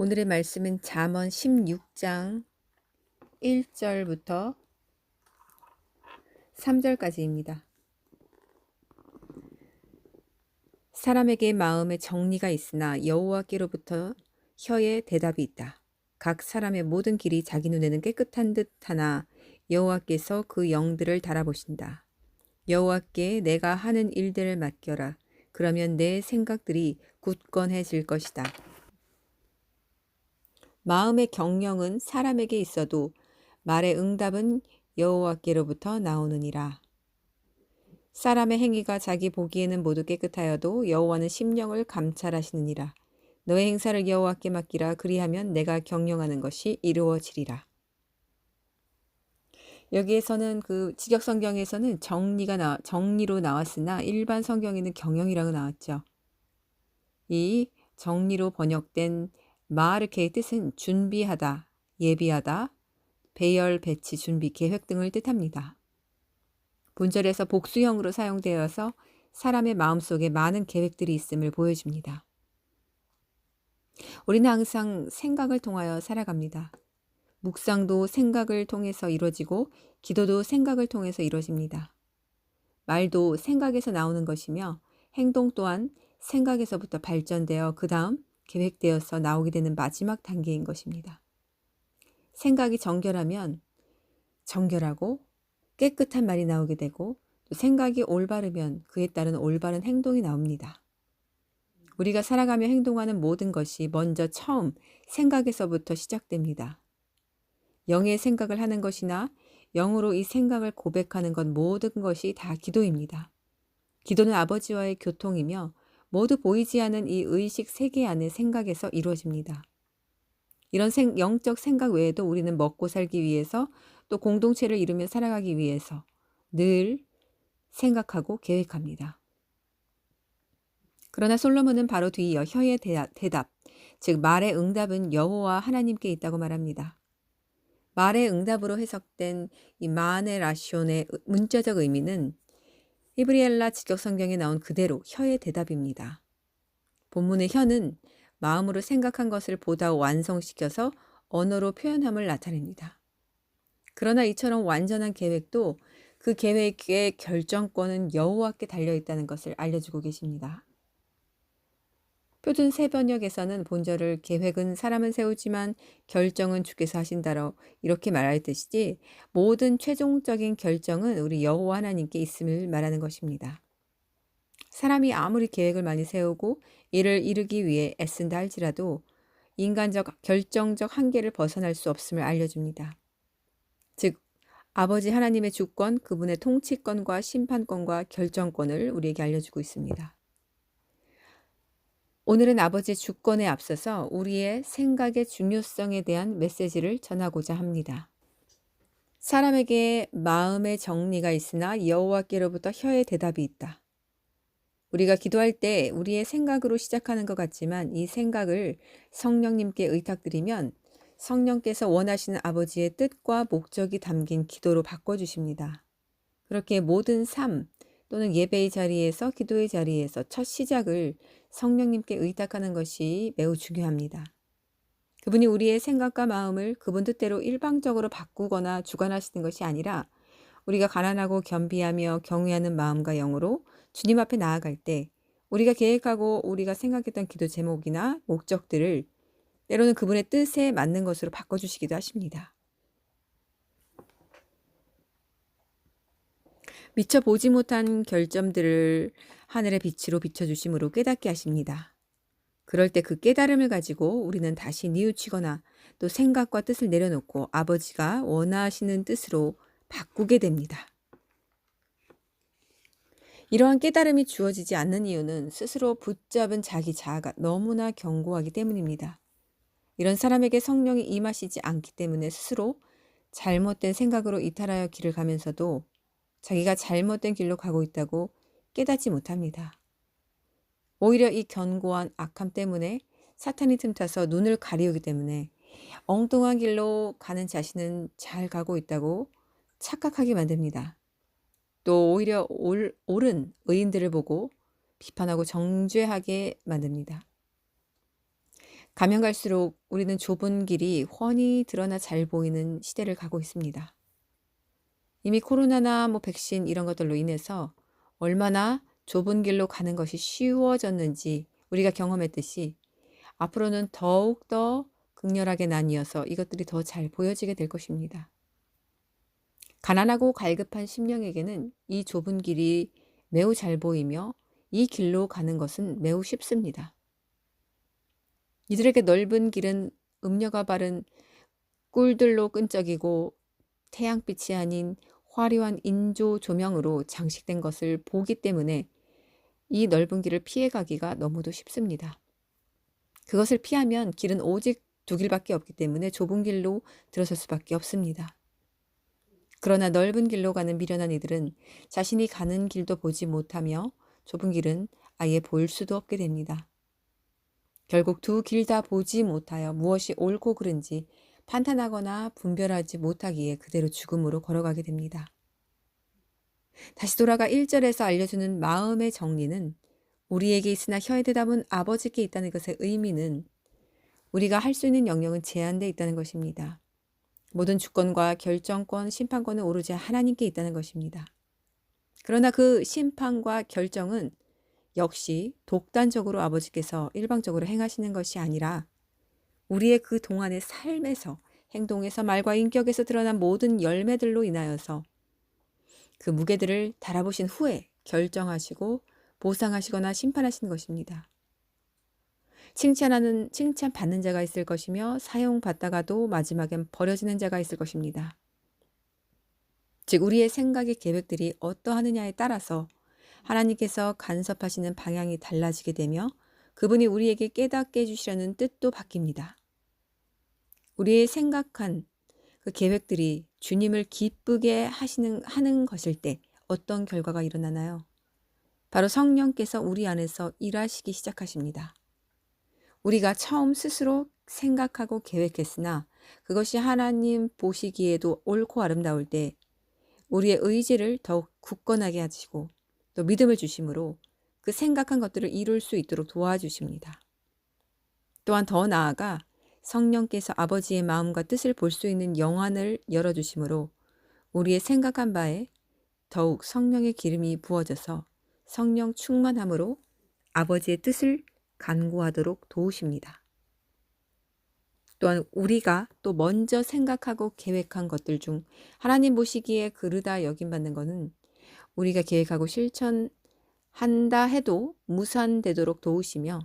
오늘의 말씀은 잠언 16장 1절부터 3절까지입니다. 사람에게 마음에 정리가 있으나 여호와께로부터 혀에 대답이 있다. 각 사람의 모든 길이 자기 눈에는 깨끗한 듯하나 여호와께서 그 영들을 달아보신다. 여호와께 내가 하는 일들을 맡겨라. 그러면 내 생각들이 굳건해질 것이다. 마음의 경영은 사람에게 있어도 말의 응답은 여호와께로부터 나오느니라. 사람의 행위가 자기 보기에는 모두 깨끗하여도 여호와는 심령을 감찰하시느니라. 너의 행사를 여호와께 맡기라. 그리하면 내가 경영하는 것이 이루어지리라. 여기에서는 그 직역 성경에서는 정리로 나왔으나 일반 성경에는 경영이라고 나왔죠. 이 정리로 번역된 마르케의 뜻은 준비하다, 예비하다, 배열, 배치, 준비, 계획 등을 뜻합니다. 본절에서 복수형으로 사용되어서 사람의 마음속에 많은 계획들이 있음을 보여줍니다. 우리는 항상 생각을 통하여 살아갑니다. 묵상도 생각을 통해서 이루어지고 기도도 생각을 통해서 이루어집니다. 말도 생각에서 나오는 것이며 행동 또한 생각에서부터 발전되어 그 다음 계획되어서 나오게 되는 마지막 단계인 것입니다. 생각이 정결하면 정결하고 깨끗한 말이 나오게 되고 또 생각이 올바르면 그에 따른 올바른 행동이 나옵니다. 우리가 살아가며 행동하는 모든 것이 먼저 처음 생각에서부터 시작됩니다. 영의 생각을 하는 것이나 영으로 이 생각을 고백하는 것 모든 것이 다 기도입니다. 기도는 아버지와의 교통이며 모두 보이지 않는 이 의식 세계 안의 생각에서 이루어집니다. 이런 영적 생각 외에도 우리는 먹고 살기 위해서 또 공동체를 이루며 살아가기 위해서 늘 생각하고 계획합니다. 그러나 솔로몬은 바로 뒤이어 혀의 대답, 즉 말의 응답은 여호와 하나님께 있다고 말합니다. 말의 응답으로 해석된 이 마네 라시온의 문자적 의미는 히브리엘라 직역 성경에 나온 그대로 혀의 대답입니다. 본문의 혀는 마음으로 생각한 것을 보다 완성시켜서 언어로 표현함을 나타냅니다. 그러나 이처럼 완전한 계획도 그 계획의 결정권은 여호와께 달려있다는 것을 알려주고 계십니다. 표준 새번역에서는 본절을 계획은 사람은 세우지만 결정은 주께서 하신다로 이렇게 말하듯이 모든 최종적인 결정은 우리 여호와 하나님께 있음을 말하는 것입니다. 사람이 아무리 계획을 많이 세우고 이를 이루기 위해 애쓴다 할지라도 인간적 결정적 한계를 벗어날 수 없음을 알려줍니다. 즉 아버지 하나님의 주권, 그분의 통치권과 심판권과 결정권을 우리에게 알려주고 있습니다. 오늘은 아버지의 주권에 앞서서 우리의 생각의 중요성에 대한 메시지를 전하고자 합니다. 사람에게 마음의 정리가 있으나 여호와께로부터 혀의 대답이 있다. 우리가 기도할 때 우리의 생각으로 시작하는 것 같지만 이 생각을 성령님께 의탁드리면 성령께서 원하시는 아버지의 뜻과 목적이 담긴 기도로 바꿔주십니다. 그렇게 모든 삶 또는 예배의 자리에서 기도의 자리에서 첫 시작을 성령님께 의탁하는 것이 매우 중요합니다. 그분이 우리의 생각과 마음을 그분 뜻대로 일방적으로 바꾸거나 주관하시는 것이 아니라 우리가 가난하고 겸비하며 경외하는 마음과 영으로 주님 앞에 나아갈 때 우리가 계획하고 우리가 생각했던 기도 제목이나 목적들을 때로는 그분의 뜻에 맞는 것으로 바꿔주시기도 하십니다. 미처 보지 못한 결점들을 하늘의 빛으로 비춰주심으로 깨닫게 하십니다. 그럴 때 그 깨달음을 가지고 우리는 다시 뉘우치거나 또 생각과 뜻을 내려놓고 아버지가 원하시는 뜻으로 바꾸게 됩니다. 이러한 깨달음이 주어지지 않는 이유는 스스로 붙잡은 자기 자아가 너무나 견고하기 때문입니다. 이런 사람에게 성령이 임하시지 않기 때문에 스스로 잘못된 생각으로 이탈하여 길을 가면서도 자기가 잘못된 길로 가고 있다고 깨닫지 못합니다. 오히려 이 견고한 악함 때문에 사탄이 틈타서 눈을 가리우기 때문에 엉뚱한 길로 가는 자신은 잘 가고 있다고 착각하게 만듭니다. 또 오히려 옳은 의인들을 보고 비판하고 정죄하게 만듭니다. 가면 갈수록 우리는 좁은 길이 훤히 드러나 잘 보이는 시대를 가고 있습니다. 이미 코로나나 백신 이런 것들로 인해서 얼마나 좁은 길로 가는 것이 쉬워졌는지 우리가 경험했듯이 앞으로는 더욱더 극렬하게 나뉘어서 이것들이 더 잘 보여지게 될 것입니다. 가난하고 갈급한 심령에게는 이 좁은 길이 매우 잘 보이며 이 길로 가는 것은 매우 쉽습니다. 이들에게 넓은 길은 음료가 바른 꿀들로 끈적이고 태양빛이 아닌 화려한 인조 조명으로 장식된 것을 보기 때문에 이 넓은 길을 피해가기가 너무도 쉽습니다. 그것을 피하면 길은 오직 두 길밖에 없기 때문에 좁은 길로 들어설 수밖에 없습니다. 그러나 넓은 길로 가는 미련한 이들은 자신이 가는 길도 보지 못하며 좁은 길은 아예 볼 수도 없게 됩니다. 결국 두 길 다 보지 못하여 무엇이 옳고 그른지 판단하거나 분별하지 못하기에 그대로 죽음으로 걸어가게 됩니다. 다시 돌아가 1절에서 알려주는 마음의 정리는 우리에게 있으나 혀의 대답은 아버지께 있다는 것의 의미는 우리가 할 수 있는 영역은 제한되어 있다는 것입니다. 모든 주권과 결정권, 심판권은 오로지 하나님께 있다는 것입니다. 그러나 그 심판과 결정은 역시 독단적으로 아버지께서 일방적으로 행하시는 것이 아니라 우리의 그 동안의 삶에서, 행동에서, 말과 인격에서 드러난 모든 열매들로 인하여서 그 무게들을 달아보신 후에 결정하시고 보상하시거나 심판하시는 것입니다. 칭찬받는 자가 있을 것이며 사용받다가도 마지막엔 버려지는 자가 있을 것입니다. 즉 우리의 생각의 계획들이 어떠하느냐에 따라서 하나님께서 간섭하시는 방향이 달라지게 되며 그분이 우리에게 깨닫게 해주시려는 뜻도 바뀝니다. 우리의 생각한 그 계획들이 주님을 기쁘게 하는 것일 때 어떤 결과가 일어나나요? 바로 성령께서 우리 안에서 일하시기 시작하십니다. 우리가 처음 스스로 생각하고 계획했으나 그것이 하나님 보시기에도 옳고 아름다울 때 우리의 의지를 더욱 굳건하게 하시고 또 믿음을 주심으로 그 생각한 것들을 이룰 수 있도록 도와주십니다. 또한 더 나아가 성령께서 아버지의 마음과 뜻을 볼 수 있는 영안을 열어주심으로 우리의 생각한 바에 더욱 성령의 기름이 부어져서 성령 충만함으로 아버지의 뜻을 간구하도록 도우십니다. 또한 우리가 또 먼저 생각하고 계획한 것들 중 하나님 보시기에 그르다 여김받는 것은 우리가 계획하고 실천한다 해도 무산되도록 도우시며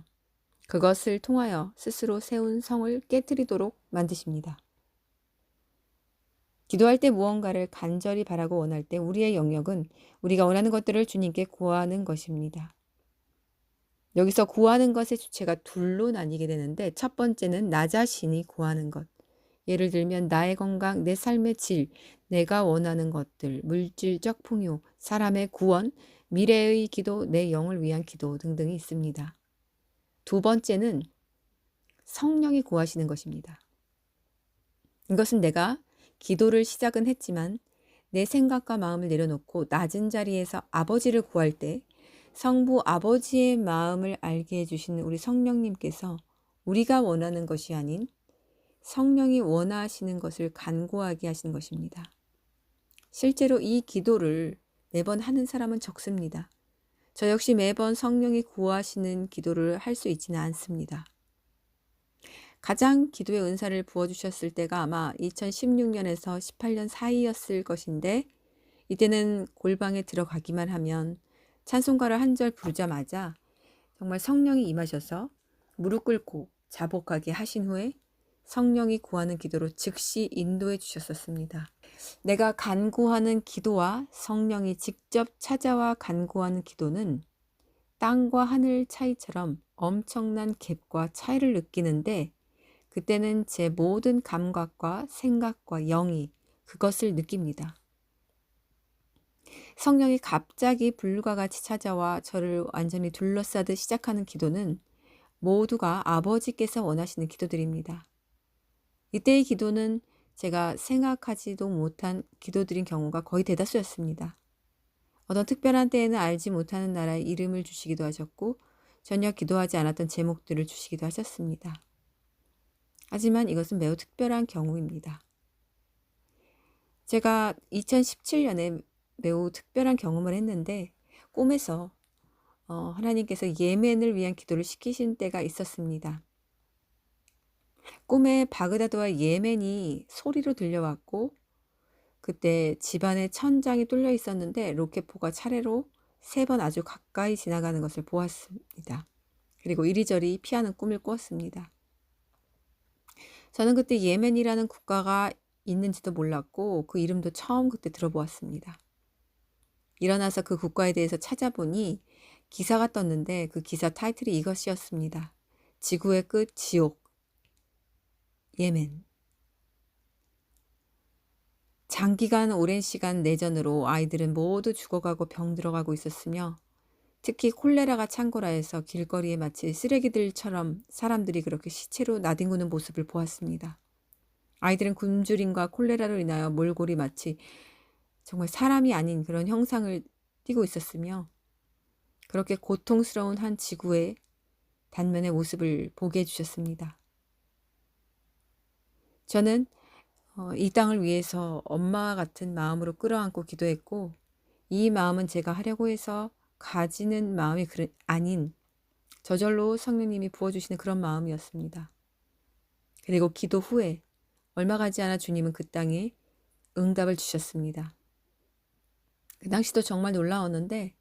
그것을 통하여 스스로 세운 성을 깨트리도록 만드십니다. 기도할 때 무언가를 간절히 바라고 원할 때 우리의 영역은 우리가 원하는 것들을 주님께 구하는 것입니다. 여기서 구하는 것의 주체가 둘로 나뉘게 되는데 첫 번째는 나 자신이 구하는 것. 예를 들면 나의 건강, 내 삶의 질, 내가 원하는 것들, 물질적 풍요, 사람의 구원, 미래의 기도, 내 영을 위한 기도 등등이 있습니다. 두 번째는 성령이 구하시는 것입니다. 이것은 내가 기도를 시작은 했지만 내 생각과 마음을 내려놓고 낮은 자리에서 아버지를 구할 때 성부 아버지의 마음을 알게 해주신 우리 성령님께서 우리가 원하는 것이 아닌 성령이 원하시는 것을 간구하게 하시는 것입니다. 실제로 이 기도를 매번 하는 사람은 적습니다. 저 역시 매번 성령이 구하시는 기도를 할 수 있지는 않습니다. 가장 기도의 은사를 부어주셨을 때가 아마 2016년에서 18년 사이였을 것인데 이때는 골방에 들어가기만 하면 찬송가를 한 절 부르자마자 정말 성령이 임하셔서 무릎 꿇고 자복하게 하신 후에 성령이 구하는 기도로 즉시 인도해 주셨었습니다. 내가 간구하는 기도와 성령이 직접 찾아와 간구하는 기도는 땅과 하늘 차이처럼 엄청난 갭과 차이를 느끼는데 그때는 제 모든 감각과 생각과 영이 그것을 느낍니다. 성령이 갑자기 불과 같이 찾아와 저를 완전히 둘러싸듯 시작하는 기도는 모두가 아버지께서 원하시는 기도들입니다. 이때의 기도는 제가 생각하지도 못한 기도드린 경우가 거의 대다수였습니다. 어떤 특별한 때에는 알지 못하는 나라의 이름을 주시기도 하셨고 전혀 기도하지 않았던 제목들을 주시기도 하셨습니다. 하지만 이것은 매우 특별한 경우입니다. 제가 2017년에 매우 특별한 경험을 했는데 꿈에서 하나님께서 예멘을 위한 기도를 시키신 때가 있었습니다. 꿈에 바그다드와 예멘이 소리로 들려왔고 그때 집안에 천장이 뚫려 있었는데 로켓포가 차례로 3번 아주 가까이 지나가는 것을 보았습니다. 그리고 이리저리 피하는 꿈을 꾸었습니다. 저는 그때 예멘이라는 국가가 있는지도 몰랐고 그 이름도 처음 그때 들어보았습니다. 일어나서 그 국가에 대해서 찾아보니 기사가 떴는데 그 기사 타이틀이 이것이었습니다. 지구의 끝 지옥 예멘. 장기간 오랜 시간 내전으로 아이들은 모두 죽어가고 병들어가고 있었으며 특히 콜레라가 창궐하 해서 길거리에 마치 쓰레기들처럼 사람들이 그렇게 시체로 나뒹구는 모습을 보았습니다. 아이들은 굶주림과 콜레라로 인하여 몰골이 마치 정말 사람이 아닌 그런 형상을 띠고 있었으며 그렇게 고통스러운 한 지구의 단면의 모습을 보게 해주셨습니다. 저는 이 땅을 위해서 엄마 같은 마음으로 끌어안고 기도했고 이 마음은 제가 하려고 해서 가지는 마음이 아닌 저절로 성령님이 부어주시는 그런 마음이었습니다. 그리고 기도 후에 얼마 가지 않아 주님은 그 땅에 응답을 주셨습니다. 그 당시도 정말 놀라웠는데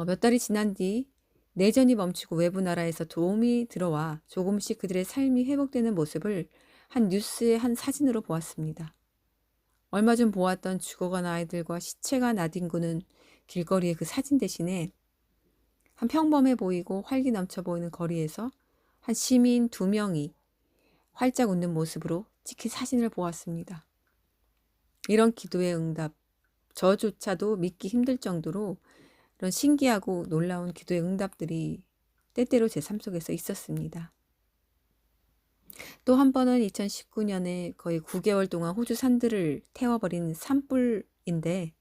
몇 달이 지난 뒤 내전이 멈추고 외부 나라에서 도움이 들어와 조금씩 그들의 삶이 회복되는 모습을 한 뉴스의 한 사진으로 보았습니다. 얼마 전 보았던 죽어간 아이들과 시체가 나뒹구는 길거리의 그 사진 대신에 한 평범해 보이고 활기 넘쳐 보이는 거리에서 한 시민 2명이 활짝 웃는 모습으로 찍힌 사진을 보았습니다. 이런 기도의 응답, 저조차도 믿기 힘들 정도로 그런 신기하고 놀라운 기도의 응답들이 때때로 제 삶 속에서 있었습니다. 또 한 번은 2019년에 거의 9개월 동안 호주 산들을 태워버린 산불인데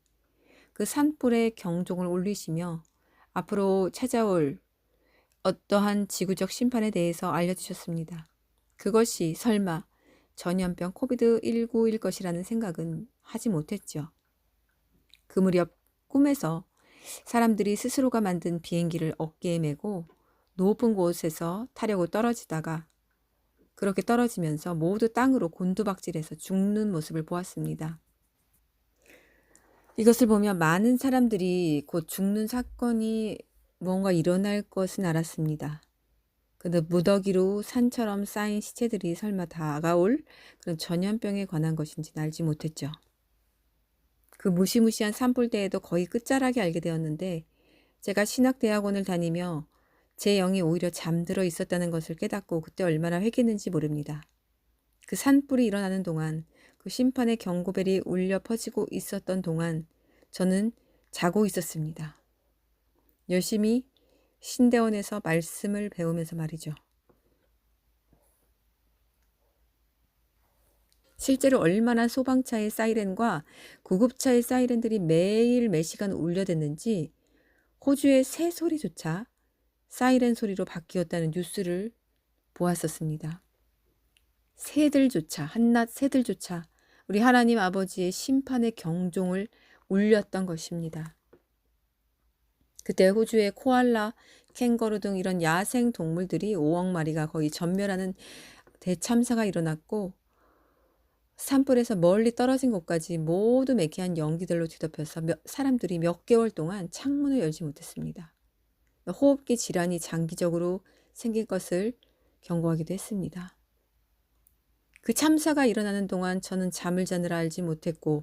그 산불의 경종을 울리시며 앞으로 찾아올 어떠한 지구적 심판에 대해서 알려주셨습니다. 그것이 설마 전염병 코비드19일 것이라는 생각은 하지 못했죠. 그 무렵 꿈에서 사람들이 스스로가 만든 비행기를 어깨에 메고 높은 곳에서 타려고 떨어지다가 그렇게 떨어지면서 모두 땅으로 곤두박질해서 죽는 모습을 보았습니다. 이것을 보며 많은 사람들이 곧 죽는 사건이 뭔가 일어날 것은 알았습니다. 근데 무더기로 산처럼 쌓인 시체들이 설마 다가올 그런 전염병에 관한 것인지는 알지 못했죠. 그 무시무시한 산불때에도 거의 끝자락에 알게 되었는데 제가 신학대학원을 다니며 제 영이 오히려 잠들어 있었다는 것을 깨닫고 그때 얼마나 회개했는지 모릅니다. 그 산불이 일어나는 동안 그 심판의 경고벨이 울려 퍼지고 있었던 동안 저는 자고 있었습니다. 열심히 신대원에서 말씀을 배우면서 말이죠. 실제로 얼마나 소방차의 사이렌과 구급차의 사이렌들이 매일 매시간 울려댔는지 호주의 새 소리조차 사이렌 소리로 바뀌었다는 뉴스를 보았었습니다. 새들조차, 한낱 새들조차 우리 하나님 아버지의 심판의 경종을 울렸던 것입니다. 그때 호주의 코알라, 캥거루 등 이런 야생 동물들이 5억 마리가 거의 전멸하는 대참사가 일어났고 산불에서 멀리 떨어진 곳까지 모두 매캐한 연기들로 뒤덮여서 사람들이 몇 개월 동안 창문을 열지 못했습니다. 호흡기 질환이 장기적으로 생길 것을 경고하기도 했습니다. 그 참사가 일어나는 동안 저는 잠을 자느라 알지 못했고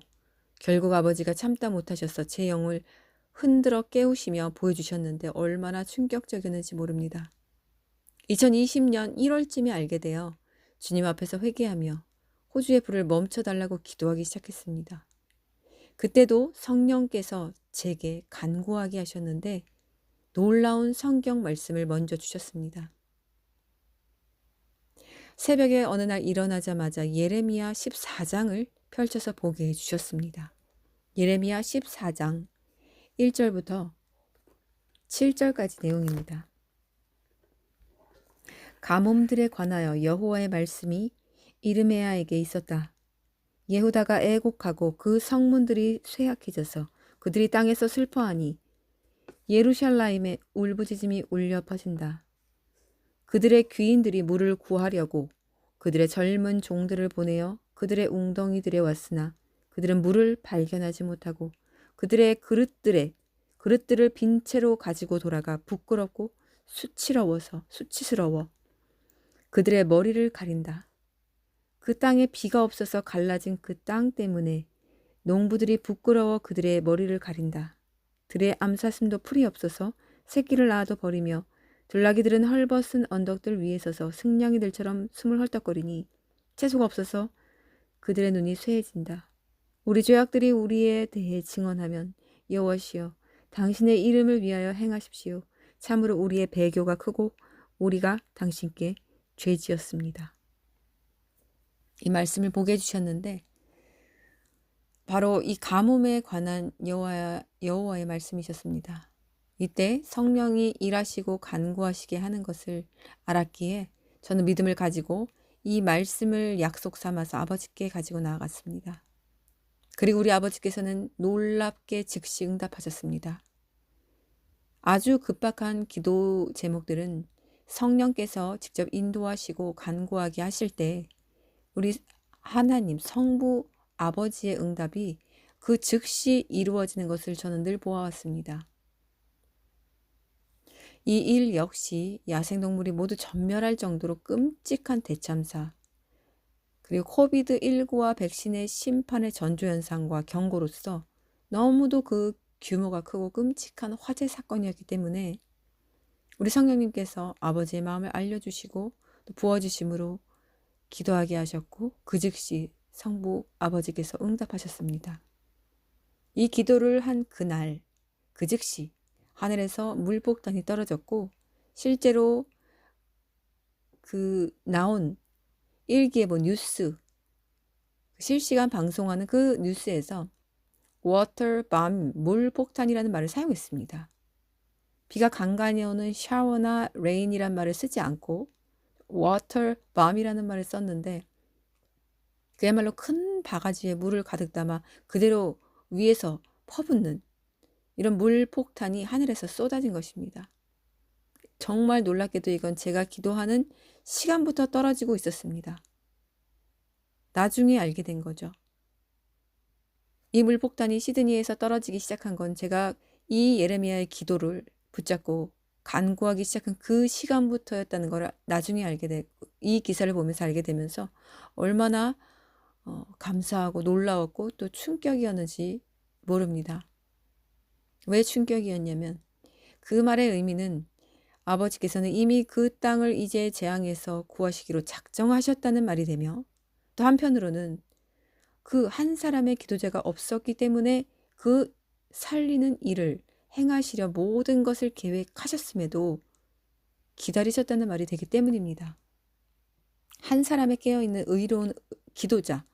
결국 아버지가 참다 못하셔서 제 영을 흔들어 깨우시며 보여주셨는데 얼마나 충격적이었는지 모릅니다. 2020년 1월쯤에 알게 되어 주님 앞에서 회개하며 호주의 불을 멈춰달라고 기도하기 시작했습니다. 그때도 성령께서 제게 간구하게 하셨는데 놀라운 성경 말씀을 먼저 주셨습니다. 새벽에 어느 날 일어나자마자 예레미야 14장을 펼쳐서 보게 해주셨습니다. 예레미야 14장 1절부터 7절까지 내용입니다. 가뭄들에 관하여 여호와의 말씀이 이르메야에게 있었다. 예후다가 애곡하고 그 성문들이 쇠약해져서 그들이 땅에서 슬퍼하니 예루살렘의 울부짖음이 울려 퍼진다. 그들의 귀인들이 물을 구하려고 그들의 젊은 종들을 보내어 그들의 웅덩이들에 왔으나 그들은 물을 발견하지 못하고 그들의 그릇들을 빈 채로 가지고 돌아가 부끄럽고 수치스러워 그들의 머리를 가린다. 그 땅에 비가 없어서 갈라진 그 땅 때문에 농부들이 부끄러워 그들의 머리를 가린다. 들의 암사슴도 풀이 없어서 새끼를 낳아도 버리며 들나귀들은 헐벗은 언덕들 위에 서서 승냥이들처럼 숨을 헐떡거리니 채소가 없어서 그들의 눈이 쇠해진다. 우리 죄악들이 우리에 대해 증언하면 여호와시여 당신의 이름을 위하여 행하십시오. 참으로 우리의 배교가 크고 우리가 당신께 죄지었습니다. 이 말씀을 보게 해주셨는데 바로 이 가뭄에 관한 여호와의 말씀이셨습니다. 이때 성령이 일하시고 간구하시게 하는 것을 알았기에 저는 믿음을 가지고 이 말씀을 약속 삼아서 아버지께 가지고 나아갔습니다. 그리고 우리 아버지께서는 놀랍게 즉시 응답하셨습니다. 아주 급박한 기도 제목들은 성령께서 직접 인도하시고 간구하게 하실 때 우리 하나님 성부 아버지의 응답이 그 즉시 이루어지는 것을 저는 늘 보아왔습니다. 이 일 역시 야생동물이 모두 전멸할 정도로 끔찍한 대참사, 그리고 코비드19와 백신의 심판의 전조현상과 경고로서 너무도 그 규모가 크고 끔찍한 화재 사건이었기 때문에 우리 성령님께서 아버지의 마음을 알려주시고 또 부어주심으로 기도하게 하셨고 그 즉시 성부 아버지께서 응답하셨습니다. 이 기도를 한 그날 그 즉시 하늘에서 물폭탄이 떨어졌고 실제로 그 나온 일기예보 뉴스 실시간 방송하는 그 뉴스에서 워터밤 물폭탄이라는 말을 사용했습니다. 비가 간간히 오는 샤워나 레인이란 말을 쓰지 않고 워터밤이라는 말을 썼는데 그야말로 큰 바가지에 물을 가득 담아 그대로 위에서 퍼붓는 이런 물폭탄이 하늘에서 쏟아진 것입니다. 정말 놀랍게도 이건 제가 기도하는 시간부터 떨어지고 있었습니다. 나중에 알게 된 거죠. 이 물폭탄이 시드니에서 떨어지기 시작한 건 제가 이 예레미야의 기도를 붙잡고 간구하기 시작한 그 시간부터였다는 걸 나중에 알게 되고 이 기사를 보면서 알게 되면서 얼마나 감사하고 놀라웠고 또 충격이었는지 모릅니다. 왜 충격이었냐면 그 말의 의미는 아버지께서는 이미 그 땅을 이제 재앙에서 구하시기로 작정하셨다는 말이 되며 또 한편으로는 그 한 사람의 기도자가 없었기 때문에 그 살리는 일을 행하시려 모든 것을 계획하셨음에도 기다리셨다는 말이 되기 때문입니다. 한 사람의 깨어있는 의로운 기도자,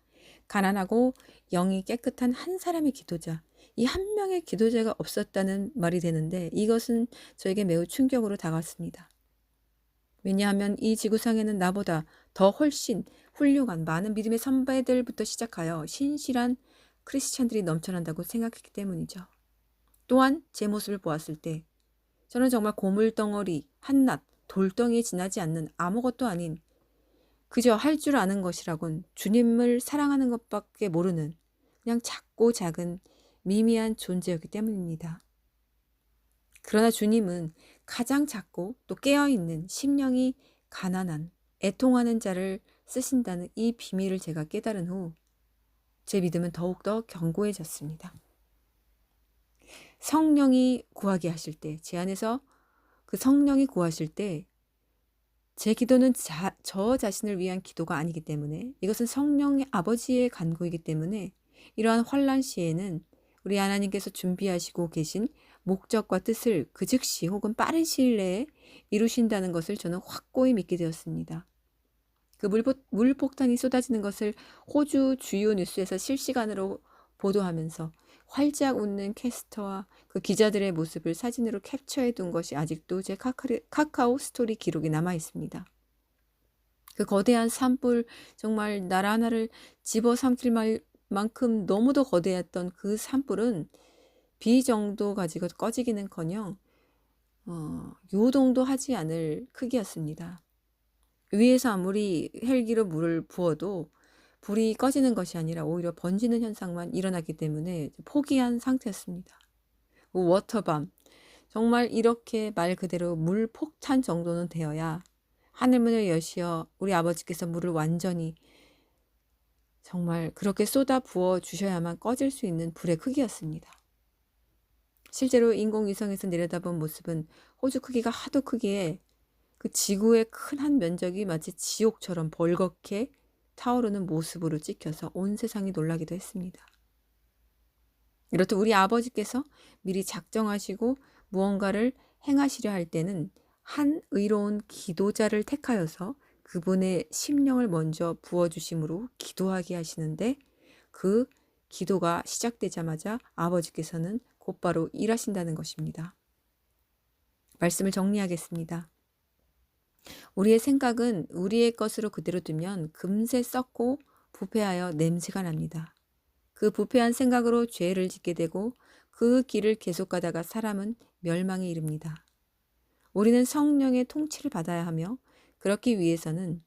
가난하고 영이 깨끗한 한 사람의 기도자, 이 한 명의 기도자가 없었다는 말이 되는데 이것은 저에게 매우 충격으로 다가왔습니다. 왜냐하면 이 지구상에는 나보다 더 훨씬 훌륭한 많은 믿음의 선배들부터 시작하여 신실한 크리스찬들이 넘쳐난다고 생각했기 때문이죠. 또한 제 모습을 보았을 때 저는 정말 고물덩어리, 한낱, 돌덩이에 지나지 않는 아무것도 아닌 그저 할 줄 아는 것이라곤 주님을 사랑하는 것밖에 모르는 그냥 작고 작은 미미한 존재였기 때문입니다. 그러나 주님은 가장 작고 또 깨어있는 심령이 가난한 애통하는 자를 쓰신다는 이 비밀을 제가 깨달은 후 제 믿음은 더욱더 견고해졌습니다. 성령이 구하게 하실 때, 제 안에서 그 성령이 구하실 때 제 기도는 저 자신을 위한 기도가 아니기 때문에 이것은 성령의 아버지의 간구이기 때문에 이러한 환난 시에는 우리 하나님께서 준비하시고 계신 목적과 뜻을 그 즉시 혹은 빠른 시일 내에 이루신다는 것을 저는 확고히 믿게 되었습니다. 그 물폭탄이 쏟아지는 것을 호주 주요 뉴스에서 실시간으로 보도하면서 활짝 웃는 캐스터와 그 기자들의 모습을 사진으로 캡처해 둔 것이 아직도 제 카카오 스토리 기록에 남아 있습니다. 그 거대한 산불, 정말 나라 하나를 집어삼킬 만큼 너무도 거대했던 그 산불은 비 정도 가지고 꺼지기는커녕 요동도 하지 않을 크기였습니다. 위에서 아무리 헬기로 물을 부어도 불이 꺼지는 것이 아니라 오히려 번지는 현상만 일어났기 때문에 포기한 상태였습니다. 워터밤, 정말 이렇게 말 그대로 물폭탄 정도는 되어야 하늘문을 여시어 우리 아버지께서 물을 완전히 정말 그렇게 쏟아 부어 주셔야만 꺼질 수 있는 불의 크기였습니다. 실제로 인공위성에서 내려다본 모습은 호주 크기가 하도 크기에 그 지구의 큰 한 면적이 마치 지옥처럼 벌겋게 타오르는 모습으로 찍혀서 온 세상이 놀라기도 했습니다. 이렇듯 우리 아버지께서 미리 작정하시고 무언가를 행하시려 할 때는 한 의로운 기도자를 택하여서 그분의 심령을 먼저 부어주심으로 기도하게 하시는데 그 기도가 시작되자마자 아버지께서는 곧바로 일하신다는 것입니다. 말씀을 정리하겠습니다. 우리의 생각은 우리의 것으로 그대로 두면 금세 썩고 부패하여 냄새가 납니다. 그 부패한 생각으로 죄를 짓게 되고 그 길을 계속 가다가 사람은 멸망에 이릅니다. 우리는 성령의 통치를 받아야 하며 그렇기 위해서는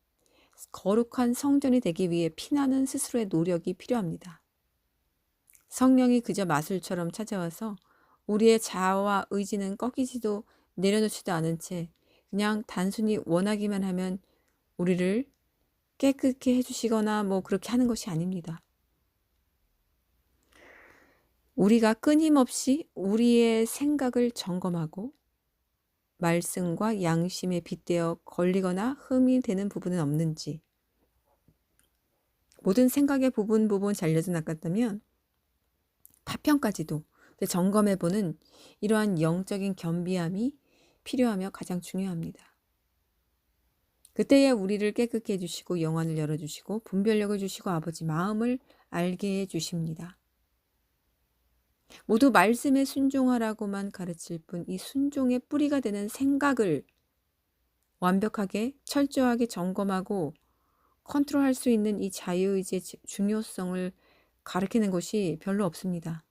거룩한 성전이 되기 위해 피나는 스스로의 노력이 필요합니다. 성령이 그저 마술처럼 찾아와서 우리의 자아와 의지는 꺾이지도 내려놓지도 않은 채 그냥 단순히 원하기만 하면 우리를 깨끗게 해주시거나 그렇게 하는 것이 아닙니다. 우리가 끊임없이 우리의 생각을 점검하고 말씀과 양심에 빗대어 걸리거나 흠이 되는 부분은 없는지, 모든 생각의 부분 잘려져 나갔다면 파편까지도 점검해보는 이러한 영적인 겸비함이 필요하며 가장 중요합니다. 그때야 우리를 깨끗게 해주시고 영안을 열어주시고 분별력을 주시고 아버지 마음을 알게 해주십니다. 모두 말씀에 순종하라고만 가르칠 뿐 이 순종의 뿌리가 되는 생각을 완벽하게 철저하게 점검하고 컨트롤할 수 있는 이 자유의지의 중요성을 가르치는 것이 별로 없습니다.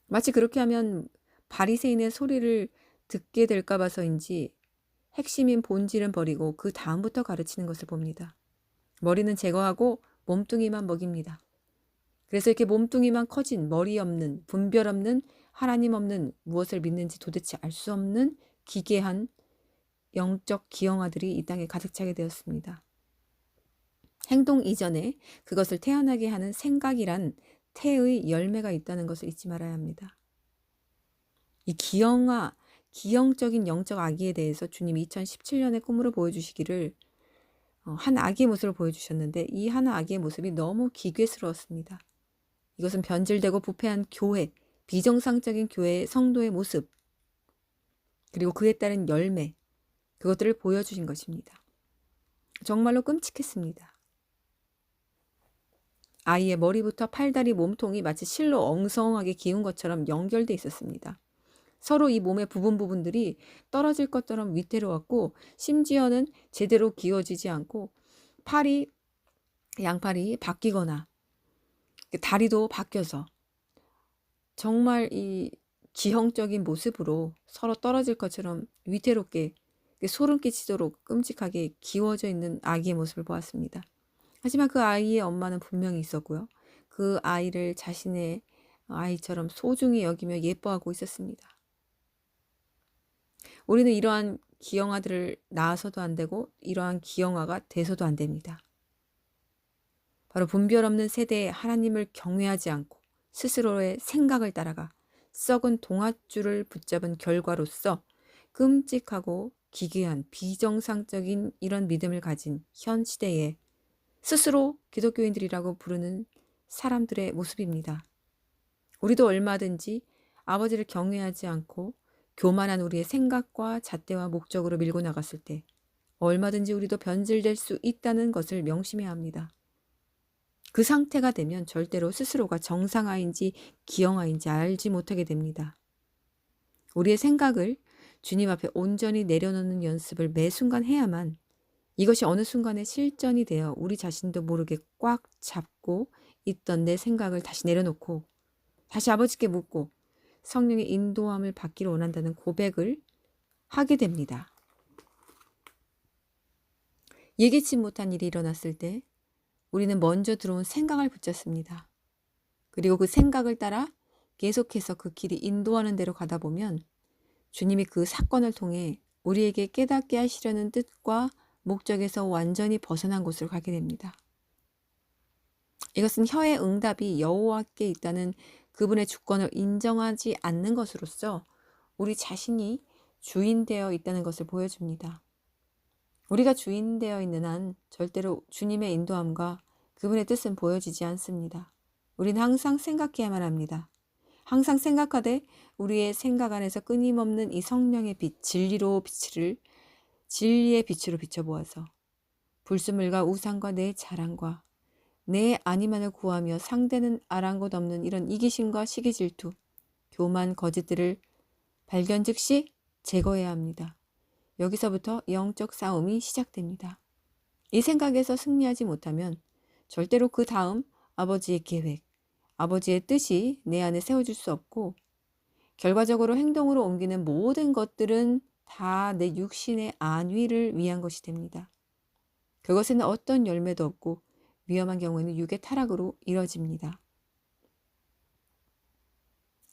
마치 그렇게 하면 바리새인의 소리를 듣게 될까 봐서인지 핵심인 본질은 버리고 그 다음부터 가르치는 것을 봅니다. 머리는 제거하고 몸뚱이만 먹입니다. 그래서 이렇게 몸뚱이만 커진 머리 없는, 분별 없는, 하나님 없는, 무엇을 믿는지 도대체 알 수 없는 기괴한 영적 기형아들이 이 땅에 가득 차게 되었습니다. 행동 이전에 그것을 태어나게 하는 생각이란 태의 열매가 있다는 것을 잊지 말아야 합니다. 이 기형적인 영적 아기에 대해서 주님이 2017년에 꿈으로 보여주시기를 한 아기의 모습을 보여주셨는데 이 한 아기의 모습이 너무 기괴스러웠습니다. 이것은 변질되고 부패한 교회, 비정상적인 교회의 성도의 모습, 그리고 그에 따른 열매, 그것들을 보여주신 것입니다. 정말로 끔찍했습니다. 아이의 머리부터 팔다리 몸통이 마치 실로 엉성하게 기운 것처럼 연결돼 있었습니다. 서로 이 몸의 부분들이 떨어질 것처럼 위태로웠고 심지어는 제대로 기어지지 않고 양팔이 바뀌거나 다리도 바뀌어서 정말 이 기형적인 모습으로 서로 떨어질 것처럼 위태롭게 소름 끼치도록 끔찍하게 기워져 있는 아기의 모습을 보았습니다. 하지만 그 아이의 엄마는 분명히 있었고요. 그 아이를 자신의 아이처럼 소중히 여기며 예뻐하고 있었습니다. 우리는 이러한 기형아들을 낳아서도 안 되고 이러한 기형아가 돼서도 안 됩니다. 바로 분별 없는 세대에 하나님을 경외하지 않고 스스로의 생각을 따라가 썩은 동아줄을 붙잡은 결과로서 끔찍하고 기괴한 비정상적인 이런 믿음을 가진 현 시대에 스스로 기독교인들이라고 부르는 사람들의 모습입니다. 우리도 얼마든지 아버지를 경외하지 않고 교만한 우리의 생각과 잣대와 목적으로 밀고 나갔을 때 얼마든지 우리도 변질될 수 있다는 것을 명심해야 합니다. 그 상태가 되면 절대로 스스로가 정상아인지 기형아인지 알지 못하게 됩니다. 우리의 생각을 주님 앞에 온전히 내려놓는 연습을 매 순간 해야만 이것이 어느 순간에 실전이 되어 우리 자신도 모르게 꽉 잡고 있던 내 생각을 다시 내려놓고 다시 아버지께 묻고 성령의 인도함을 받기를 원한다는 고백을 하게 됩니다. 예기치 못한 일이 일어났을 때 우리는 먼저 들어온 생각을 붙잡습니다. 그리고 그 생각을 따라 계속해서 그 길이 인도하는 대로 가다 보면 주님이 그 사건을 통해 우리에게 깨닫게 하시려는 뜻과 목적에서 완전히 벗어난 곳으로 가게 됩니다. 이것은 혀의 응답이 여호와께 있다는 그분의 주권을 인정하지 않는 것으로서 우리 자신이 주인되어 있다는 것을 보여줍니다. 우리가 주인되어 있는 한 절대로 주님의 인도함과 그분의 뜻은 보여지지 않습니다. 우리는 항상 생각해야만 합니다. 항상 생각하되 우리의 생각 안에서 끊임없는 이 성령의 빛, 진리의 빛으로 비춰보아서 불순물과 우상과 내 자랑과 내 아니만을 구하며 상대는 아랑곳 없는 이런 이기심과 시기 질투, 교만, 거짓들을 발견 즉시 제거해야 합니다. 여기서부터 영적 싸움이 시작됩니다. 이 생각에서 승리하지 못하면 절대로 그 다음 아버지의 계획, 아버지의 뜻이 내 안에 세워질 수 없고 결과적으로 행동으로 옮기는 모든 것들은 다 내 육신의 안위를 위한 것이 됩니다. 그것에는 어떤 열매도 없고 위험한 경우에는 육의 타락으로 이뤄집니다.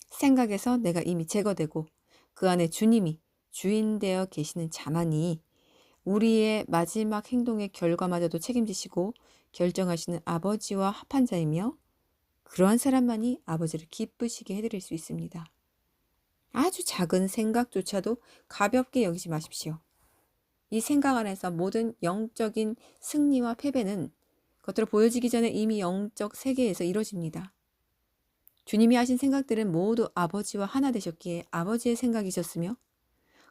생각에서 내가 이미 제거되고 그 안에 주님이 주인되어 계시는 자만이 우리의 마지막 행동의 결과마저도 책임지시고 결정하시는 아버지와 합한 자이며 그러한 사람만이 아버지를 기쁘시게 해드릴 수 있습니다. 아주 작은 생각조차도 가볍게 여기지 마십시오. 이 생각 안에서 모든 영적인 승리와 패배는 겉으로 보여지기 전에 이미 영적 세계에서 이루어집니다. 주님이 하신 생각들은 모두 아버지와 하나 되셨기에 아버지의 생각이셨으며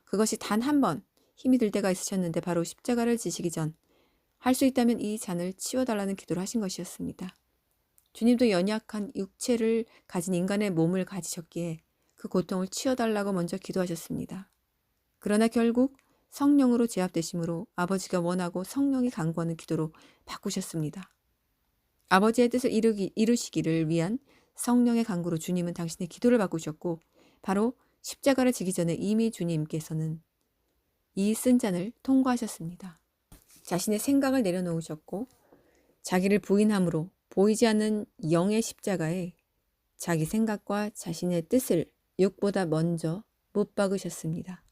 그것이 단 한 번 힘이 들 때가 있으셨는데 바로 십자가를 지시기 전 할 수 있다면 이 잔을 치워달라는 기도를 하신 것이었습니다. 주님도 연약한 육체를 가진 인간의 몸을 가지셨기에 그 고통을 치워달라고 먼저 기도하셨습니다. 그러나 결국 성령으로 제압되심으로 아버지가 원하고 성령이 강구하는 기도로 바꾸셨습니다. 아버지의 뜻을 이루시기를 위한 성령의 강구로 주님은 당신의 기도를 바꾸셨고 바로 십자가를 지기 전에 이미 주님께서는 이 쓴 잔을 통과하셨습니다. 자신의 생각을 내려놓으셨고 자기를 부인함으로 보이지 않는 영의 십자가에 자기 생각과 자신의 뜻을 육보다 먼저 못 박으셨습니다.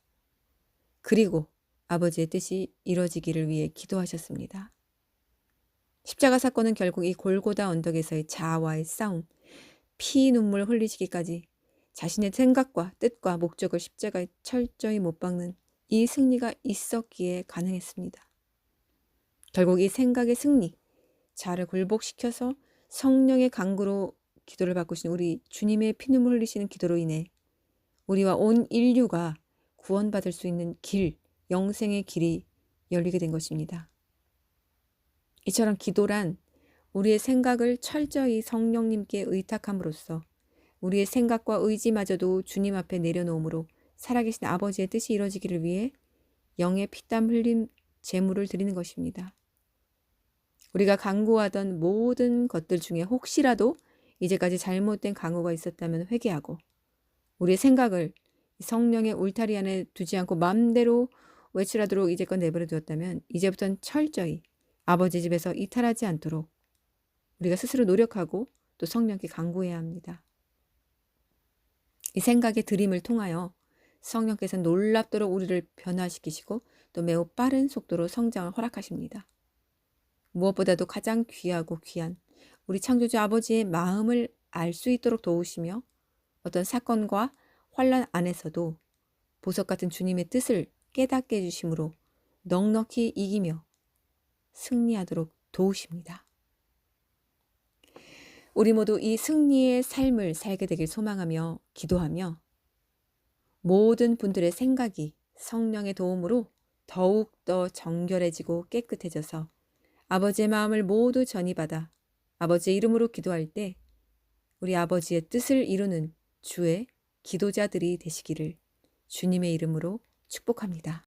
그리고 아버지의 뜻이 이루어지기를 위해 기도하셨습니다. 십자가 사건은 결국 이 골고다 언덕에서의 자아와의 싸움, 피 눈물 흘리시기까지 자신의 생각과 뜻과 목적을 십자가에 철저히 못 박는 이 승리가 있었기에 가능했습니다. 결국 이 생각의 승리, 자아를 굴복시켜서 성령의 강구로 기도를 바꾸신 우리 주님의 피눈물 흘리시는 기도로 인해 우리와 온 인류가 구원받을 수 있는 길, 영생의 길이 열리게 된 것입니다. 이처럼 기도란 우리의 생각을 철저히 성령님께 의탁함으로써 우리의 생각과 의지마저도 주님 앞에 내려놓음으로 살아계신 아버지의 뜻이 이루어지기를 위해 영의 피땀 흘림 제물을 드리는 것입니다. 우리가 간구하던 모든 것들 중에 혹시라도 이제까지 잘못된 간구가 있었다면 회개하고 우리의 생각을 성령의 울타리 안에 두지 않고 마음대로 외출하도록 이제껏 내버려 두었다면 이제부터는 철저히 아버지 집에서 이탈하지 않도록 우리가 스스로 노력하고 또 성령께 간구해야 합니다. 이 생각의 드림을 통하여 성령께서 놀랍도록 우리를 변화시키시고 또 매우 빠른 속도로 성장을 허락하십니다. 무엇보다도 가장 귀하고 귀한 우리 창조주 아버지의 마음을 알 수 있도록 도우시며 어떤 사건과 환난 안에서도 보석 같은 주님의 뜻을 깨닫게 해주심으로 넉넉히 이기며 승리하도록 도우십니다. 우리 모두 이 승리의 삶을 살게 되길 소망하며 기도하며 모든 분들의 생각이 성령의 도움으로 더욱더 정결해지고 깨끗해져서 아버지의 마음을 모두 전이받아 아버지의 이름으로 기도할 때 우리 아버지의 뜻을 이루는 주의 기도자들이 되시기를 주님의 이름으로 축복합니다.